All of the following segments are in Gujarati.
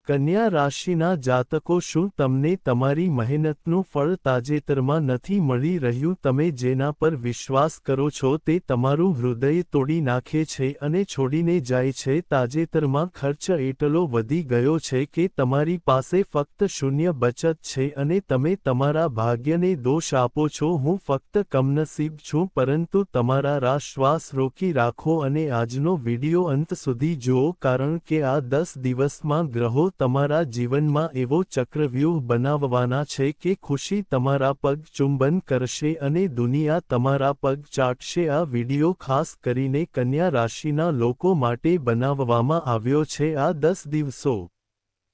કન્યા રાશિના જાતકો, શું તમને તમારી મહેનતનું ફળ તાજેતરમાં નથી મળી રહ્યું? તમે જેના પર વિશ્વાસ કરો છો તે તમારું હૃદય તોડી નાખે છે અને છોડીને જાય છે. તાજેતરમાં ખર્ચ એટલો વધી ગયો છે કે તમારી પાસે ફક્ત શૂન્ય બચત છે અને તમે તમારા ભાગ્યને દોષ આપો છો. હું ફક્ત કમનસીબ છું, પરંતુ તમારા શ્વાસ રોકી રાખો અને આજનો વિડિયો અંત સુધી જુઓ, કારણ કે આ 10 દિવસમાં ગ્રહો તમારા જીવનમાં એવો ચક્રવ્યૂહ બનાવવાના છે કે ખુશી તમારા પગ ચુંબન કરશે અને દુનિયા તમારા પગ ચાટશે. આ વિડિયો ખાસ કરીને કન્યા રાશિના લોકો માટે બનાવવામાં આવ્યો છે. આ 10 દિવસો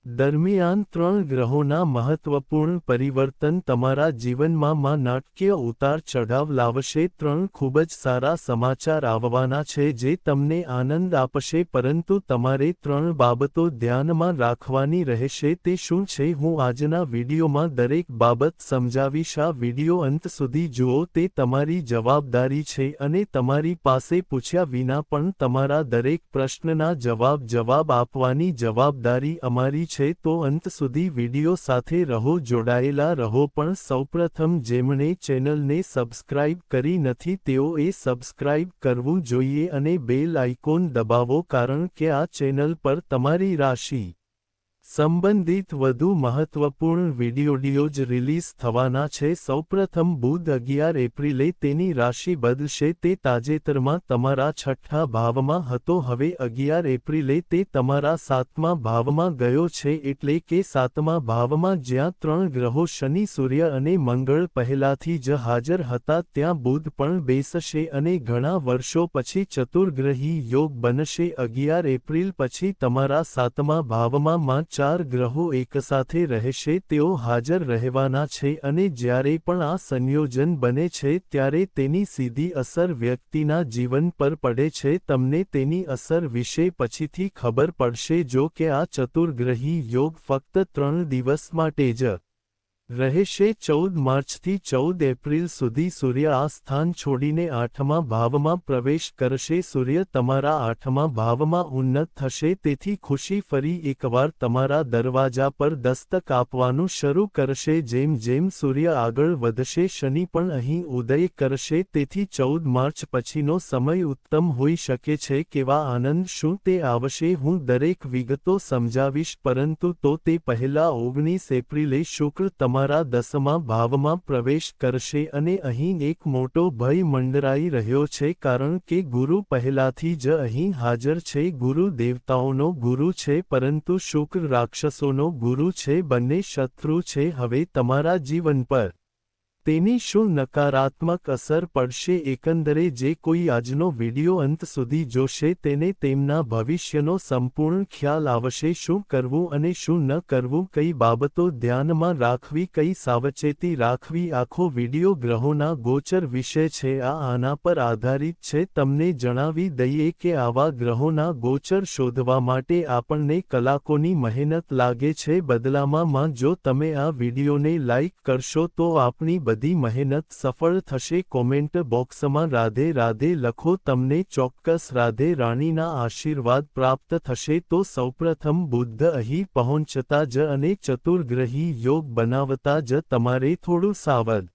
દરમિયાન 3 ગ્રહોના મહત્વપૂર્ણ પરિવર્તન તમારા જીવનમાં નાટકીય ઉતાર ચઢાવ લાવશે. 3 ખૂબ જ સારા સમાચાર આવવાના છે જે તમને આનંદ આપશે, પરંતુ તમારે 3 બાબતો ધ્યાનમાં રાખવાની રહેશે. તે શું છે? હું આજના વિડીયોમાં દરેક બાબત સમજાવીશ. આ વિડીયો અંત સુધી જુઓ, તે તમારી જવાબદારી છે અને તમારી પાસે પૂછ્યા વિના પણ તમારા દરેક પ્રશ્નના જવાબ આપવાની જવાબદારી અમારી છે. તો અંત સુધી વિડિયો સાથે રહો, જોડાયેલા રહો. પણ સૌપ્રથમ જેમણે ચેનલને સબસ્ક્રાઇબ કરી નથી તેઓએ સબસ્ક્રાઇબ કરવું જોઈએ અને બેલ આઇકોન દબાવો, કારણ કે આ ચેનલ પર તમારી રાશિ સંબંધિત વધુ મહત્વપૂર્ણ વિડીયો જ રિલીઝ થવાના છે. સૌપ્રથમ બુધ 11 એપ્રિલે તેની રાશિ બદલશે. તે તાજેતરમાં તમારા 6થા ભાવમાં હતો, હવે 11 એપ્રિલે તે તમારા 7મા ભાવમાં ગયો છે, એટલે કે 7મા ભાવમાં જ્યાં 3 ગ્રહો શનિ, સૂર્ય અને મંગળ પહેલાથી જ હાજર હતા ત્યાં બુધ પણ બેસશે અને ઘણા વર્ષો પછી ચતુર્ગ્રહી યોગ બનશે. 11 એપ્રિલ પછી તમારા 7મા ભાવમાં 4 ગ્રહો એકસાથે રહેશે. તેઓ હાજર રહેવાના છે અને જ્યારે પણ આ સંયોજન બને છે ત્યારે તેની સીધી અસર વ્યક્તિના જીવન પર પડે છે. તમને તેની અસર વિશે પછીથી ખબર પડશે. જો કે આ ચતુર્ગ્રહી યોગ ફક્ત 3 દિવસ માટે જ રહેશે. 14 માર્ચથી 14 એપ્રિલ સુધી સૂર્ય આ સ્થાન છોડીને 8મા ભાવમાં પ્રવેશ કરશે. સૂર્ય તમારા 8મા ભાવમાં ઉન્નત થશે, તેથી ખુશી ફરી એકવાર તમારા દરવાજા પર દસ્તક આપવાનું શરૂ કરશે. જેમ જેમ સૂર્ય આગળ વધશે, શનિ પણ અહીં ઉદય કરશે, તેથી 14 માર્ચ પછીનો સમય ઉત્તમ હોઈ શકે છે. કેવા આનંદ શું તે આવશે? હું દરેક વિગતો સમજાવીશ, પરંતુ તો તે પહેલા 19 એપ્રિલે શુક્ર તમારા 10મા ભાવમાં પ્રવેશ કરશે અને અહીં એક મોટો ભય મંડરાઈ રહ્યો છે, કારણ કે ગુરુ પહેલાથી જ અહીં હાજર છે. ગુરુ દેવતાઓનો ગુરુ છે, પરંતુ શુક્ર રાક્ષસોનો ગુરુ છે. બંને શત્રુ છે. હવે તમારા જીવન પર તેની શું નકારાત્મક અસર પડશે? એકંદરે જે કોઈ આજનો વિડિયો અંત સુધી જોશે તેને તેમના ભવિષ્યનો સંપૂર્ણ ખ્યાલ આવશે. શું કરવું અને શું ન કરવું, કઈ બાબતો ધ્યાનમાં રાખવી, કઈ સાવચેતી રાખવી. આખો વિડિયો ગ્રહોના ગોચર વિશે છે. આના પર આધારિત છે. તમને જણાવી દઈએ કે આવા ગ્રહોના ગોચર શોધવા માટે આપણને કલાકોની મહેનત લાગે છે. બદલામાં જો તમે આ વિડિયોને લાઇક કરશો તો આપણી બધી મહેનત સફળ થશે. કોમેન્ટ બોક્સમાં રાધે રાધે લખો. તમને ચોક્કસ રાધે રાણીના આશીર્વાદ પ્રાપ્ત થશે. તો સૌપ્રથમ બુધ અહીં પહોંચતા જ અને ચતુર્ગ્રહી યોગ બનાવતા જ તમારે થોડું સાવધ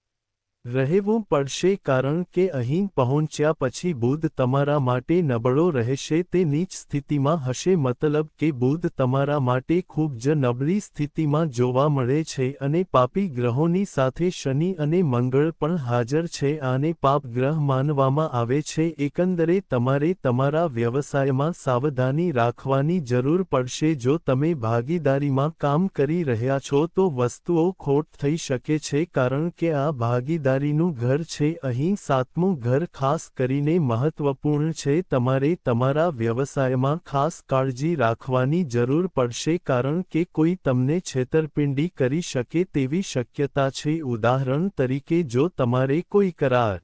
રહેવું પડશે, કારણ કે અહીં પહોંચ્યા પછી બુધ તમારા માટે નબળો રહેશે. તે નીચ સ્થિતિમાં હશે, મતલબ કે બુધ તમારા માટે ખૂબ જ નબળી સ્થિતિમાં જોવા મળે છે અને પાપી ગ્રહોની સાથે શનિ અને મંગળ પણ હાજર છે. આને પાપ ગ્રહ માનવામાં આવે છે. એકંદરે તમારે તમારા વ્યવસાયમાં સાવધાની રાખવાની જરૂર પડશે. જો તમે ભાગીદારીમાં કામ કરી રહ્યા છો તો વસ્તુઓ ખોટ થઈ શકે છે, કારણ કે આ ભાગીદારીનું ઘર છે. અહીં 7મું ઘર ખાસ કરીને મહત્વપૂર્ણ છે. તમારે તમારા વ્યવસાયમાં ખાસ કાળજી રાખવાની જરૂર પડશે, કારણ કે કોઈ તમને છેતરપિંડી કરી શકે તેવી શક્યતા છે. ઉદાહરણ તરીકે, જો તમારે કોઈ કરાર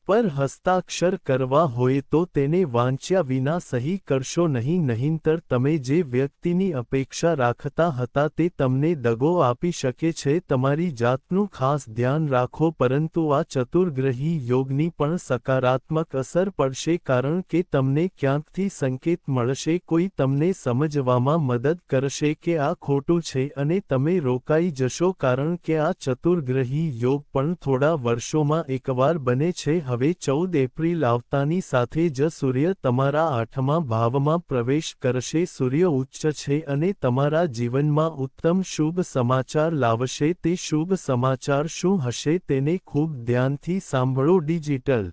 પર હસ્તાક્ષર કરવા હોય તો તેને વાંચ્યા વિના સહી કરશો નહીં, નહીંતર તમે જે વ્યક્તિની અપેક્ષા રાખતા હતા તે તમને દગો આપી શકે છે. તમારી જાતનું ખાસ ધ્યાન રાખો, પરંતુ આ ચતુર્ગ્રહી યોગની પણ સકારાત્મક અસર પડશે, કારણ કે તમને ક્યાંકથી સંકેત મળશે, કોઈ તમને સમજવામાં મદદ કરશે કે આ ખોટું છે અને તમે રોકાઈ જશો, કારણ કે આ ચતુર્ગ્રહી યોગ પણ થોડા વર્ષોમાં એકવાર બને છે. હવે 14 એપ્રિલ આવતાની સાથે જ સૂર્ય તમારા 8મા ભાવમાં પ્રવેશ કરશે. સૂર્ય ઉચ્ચ છે અને તમારા જીવનમાં ઉત્તમ શુભ સમાચાર લાવશે. તે શુભ સમાચાર શું હશે તેને ખૂબ ધ્યાનથી સાંભળો. ડિજિટલ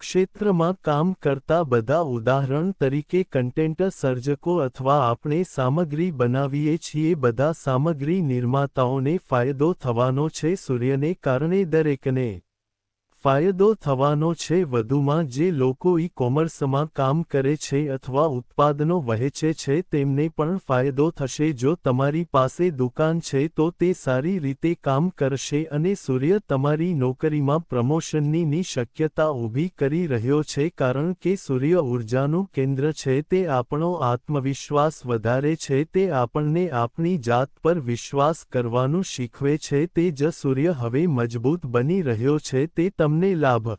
ક્ષેત્રમાં કામ કરતા બધા, ઉદાહરણ તરીકે કન્ટેન્ટ સર્જકો અથવા આપણે સામગ્રી બનાવીએ છીએ, બધા સામગ્રી નિર્માતાઓને ફાયદો થવાનો છે. સૂર્યને કારણે દરેકને ફાયદો થવાનો છે. વધુમાં જે લોકો ઈ-કોમર્સમાં કામ કરે છે અથવા ઉત્પાદનો વહેંચે છે તેમને પણ ફાયદો થશે. જો તમારી પાસે દુકાન છે તો તે સારી રીતે કામ કરશે અને સૂર્ય તમારી નોકરીમાં પ્રમોશનની શક્યતા ઊભી કરી રહ્યો છે, કારણ કે સૂર્ય ઊર્જાનું કેન્દ્ર છે. તે આપણો આત્મવિશ્વાસ વધારે છે, તે આપણને આપણી જાત પર વિશ્વાસ કરવાનું શીખવે છે. તે જ સૂર્ય હવે મજબૂત બની રહ્યો છે, તે તમને લાભ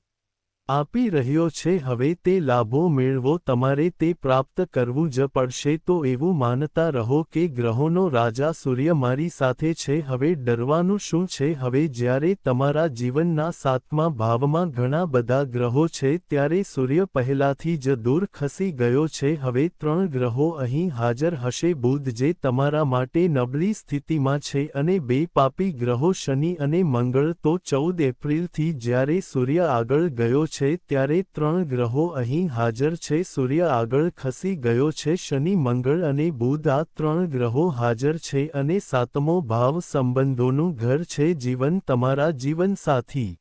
આપી રહ્યો છે. હવે તે લાભો મેળવો, તમારે તે પ્રાપ્ત કરવું જ પડશે. તો એવું માનતા રહો કે ગ્રહોનો રાજા સૂર્ય મારી સાથે છે. હવે ડરવાનું શું છે? હવે જ્યારે તમારા જીવનના 7મા ભાવમાં ઘણા બધા ગ્રહો છે ત્યારે સૂર્ય પહેલાથી જ દૂર ખસી ગયો છે. હવે 3 ગ્રહો અહીં હાજર હશે. બુધ જે તમારા માટે નબળી સ્થિતિમાં છે અને 2 પાપી ગ્રહો શનિ અને મંગળ. તો 14 એપ્રિલથી જ્યારે સૂર્ય આગળ ગયો છે ત્યારે 3 ગ્રહો અહીં હાજર છે. સૂર્ય આગળ ખસી ગયો છે. શનિ, મંગળ અને બુધ આ 3 ગ્રહો હાજર છે અને 7મો ભાવ સંબંધોનું ઘર છે. જીવન, તમારા જીવનસાથી,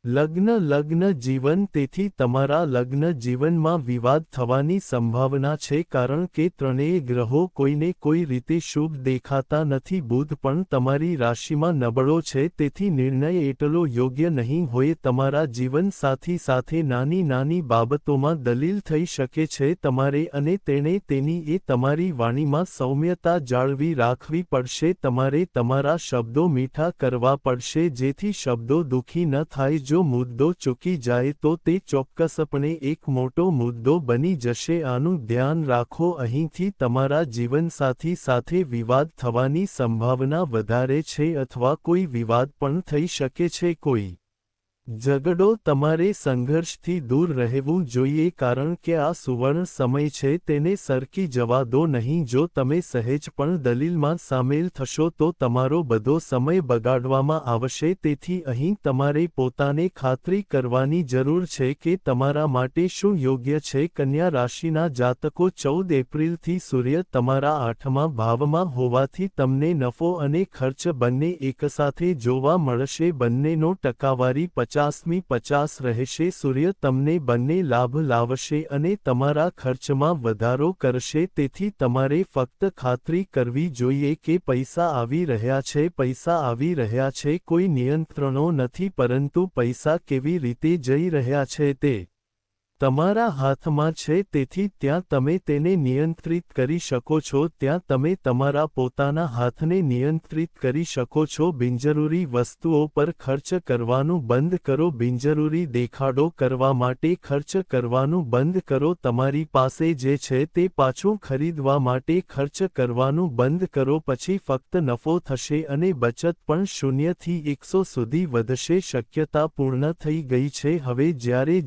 લગ્ન જીવન. તેથી તમારા લગ્ન જીવનમાં વિવાદ થવાની સંભાવના છે, કારણ કે ત્રણેય ગ્રહો કોઈને કોઈ રીતે શુભ દેખાતા નથી. બુધ પણ તમારી રાશિમાં નબળો છે, તેથી નિર્ણય એટલો યોગ્ય નહીં હોય. તમારા જીવનસાથી સાથે નાની નાની બાબતોમાં દલીલ થઈ શકે છે. તમારે અને તેની તમારી વાણીમાં સૌમ્યતા જાળવી રાખવી પડશે. તમારે તમારા શબ્દો મીઠા કરવા પડશે જેથી શબ્દો દુઃખી ન થાય. જો મુદ્દો ચૂકી જાય તો તે ચોક્કસપણે એક મોટો મુદ્દો બની જશે. આનું ધ્યાન રાખો. અહીંથી તમારા જીવનસાથી સાથે વિવાદ થવાની સંભાવના વધારે છે અથવા કોઈ વિવાદ પણ થઈ શકે છે. કોઈ ઝઘડો. તમારે સંઘર્ષથી દૂર રહેવું જોઈએ, કારણ કે આ સુવર્ણ સમય છે, તેને સરકી જવા દો નહીં. જો તમે સહેજ પણ દલીલમાં સામેલ થશો તો તમારો બધો સમય બગાડવામાં આવશે. તેથી અહીં તમારે પોતાને ખાતરી કરવાની જરૂર છે કે તમારા માટે શું યોગ્ય છે. કન્યા રાશિના જાતકો, 14 એપ્રિલથી સૂર્ય તમારા 8મા ભાવમાં હોવાથી તમને નફો અને ખર્ચ બંને એકસાથે જોવા મળશે. બંનેનો ટકાવારી 50-50 રહેશે. સૂર્ય તમને બંને લાભ લાવશે અને તમારા ખર્ચમાં વધારો કરશે. તેથી તમારે ફક્ત ખાતરી કરવી જોઈએ કે પૈસા આવી રહ્યા છે. પૈસા આવી રહ્યા છે. કોઈ નિયંત્રણો નથી, પરંતુ પૈસા કેવી રીતે જઈ રહ્યા છે તે તમારા હાથમાં છે. તેથી ત્યાં તમે તેને નિયંત્રિત કરી શકો છો. ત્યાં તમે તમારા પોતાના હાથને નિયંત્રિત કરી શકો છો. બિનજરૂરી વસ્તુઓ પર ખર્ચ કરવાનું બંધ કરો. બિનજરૂરી દેખાડો કરવા માટે ખર્ચ કરવાનું બંધ કરો. તમારી પાસે જે છે તે પાછું ખરીદવા માટે ખર્ચ કરવાનું બંધ કરો. પછી ફક્ત નફો થશે અને બચત પણ 0 થી 100 સુધી વધશે. શક્યતા પૂર્ણ થઈ ગઈ છે. હવે જ્યારે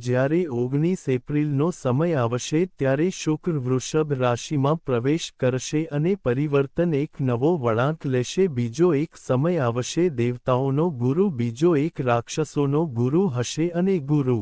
19 એપ્રિલનો સમય આવશે ત્યારે શુક્ર વૃષભ રાશિમાં પ્રવેશ કરશે અને પરિવર્તન એક નવો વળાંક લેશે. બીજો એક સમય આવશે દેવતાઓનો ગુરુ બીજો એક રાક્ષસોનો ગુરુ હશે અને ગુરુ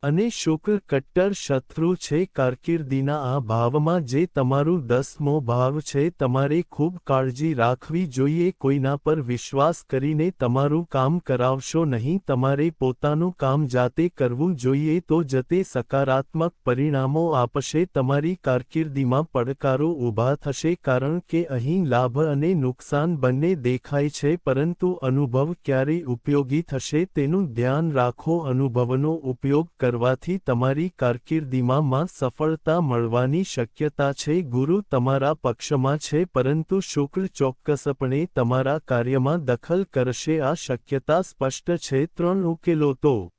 અને શુક્ર કટ્ટર શત્રુ છે કારકિર્દીના આ ભાવમાં જે તમારું 10મો ભાવ છે તમારે ખૂબ કાળજી રાખવી જોઈએ કોઈના પર વિશ્વાસ કરીને તમારું કામ કરાવશો નહીં તમારે પોતાનું કામ જાતે કરવું જોઈએ તો જ તે સકારાત્મક પરિણામો આપશે તમારી કારકિર્દીમાં પડકારો ઊભા થશે કારણ કે અહીં લાભ અને નુકસાન બંને દેખાય છે પરંતુ અનુભવ ક્યારે ઉપયોગી થશે તેનું ધ્યાન રાખો અનુભવનો ઉપયોગ કરવાથી તમારી કારકિર્દીમાં સફળતા મળવાની શક્યતા છે ગુરુ તમારા પક્ષમાં છે પરંતુ શુક્ર ચોક્કસપણે તમારા કાર્યમાં દખલ કરશે આ શક્યતા સ્પષ્ટ છે 3 ઉકેલો તો